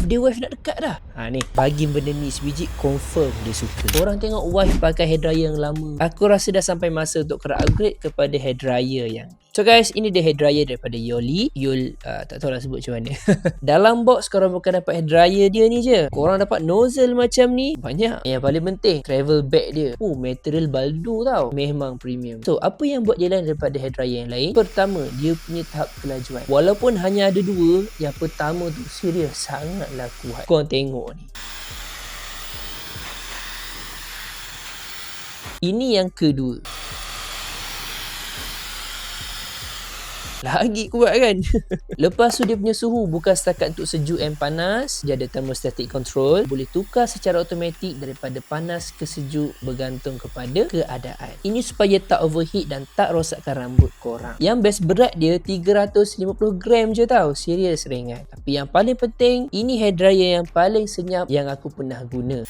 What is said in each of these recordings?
birthday wife nak dekat dah. Ni bagi benda ni sebiji confirm dia suka. Korang tengok wife pakai hair dryer yang lama. Aku rasa dah sampai masa untuk korang upgrade kepada hair dryer yang so guys, ini dia hair dryer daripada Yoli. Tak tahu lah sebut macam mana. Dalam box korang bukan dapat hair dryer dia ni je. Korang dapat nozzle macam ni. Banyak. Yang paling penting, travel bag dia. Material baldu tau. Memang premium. So, apa yang buat dia lain daripada hair dryer yang lain? Pertama, dia punya tahap kelajuan. Walaupun hanya ada 2, yang pertama tu serius sangatlah kuat. Korang tengok ni. Ini yang kedua. Lagi kuat kan. Lepas tu dia punya suhu bukan setakat untuk sejuk and panas. Dia ada thermostatic control. Boleh tukar secara automatik daripada panas ke sejuk bergantung kepada keadaan. Ini supaya tak overheat dan tak rosakkan rambut korang. Yang best berat dia 350 gram je tau. Serius ringan. Tapi yang paling penting, ini hair dryer yang paling senyap yang aku pernah guna.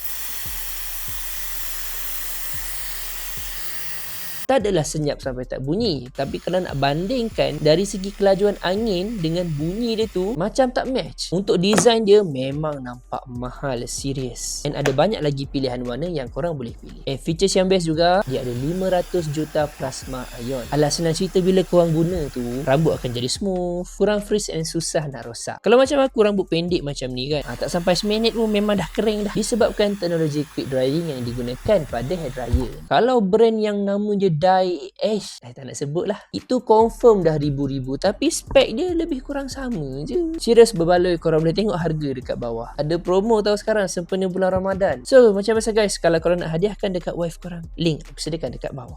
Tak adalah senyap sampai tak bunyi. Tapi kalau nak bandingkan dari segi kelajuan angin dengan bunyi dia tu, macam tak match. Untuk design dia memang nampak mahal, serius. Dan ada banyak lagi pilihan warna yang korang boleh pilih. Features yang best juga, dia ada 500 juta plasma ion. Alah, senang cerita bila korang guna tu, rambut akan jadi smooth, kurang frizz and susah nak rosak. Kalau macam aku rambut pendek macam ni kan, tak sampai seminit pun memang dah kering dah. Disebabkan teknologi quick drying yang digunakan pada hair dryer. Kalau brand yang nama je Dye Ash, tak nak sebut lah, itu confirm dah ribu-ribu, tapi spek dia lebih kurang sama je. Serius berbaloi, korang boleh tengok harga dekat bawah. Ada promo tau sekarang sempena bulan Ramadan. So macam biasa guys, kalau korang nak hadiahkan dekat wife korang, link aku sediakan dekat bawah.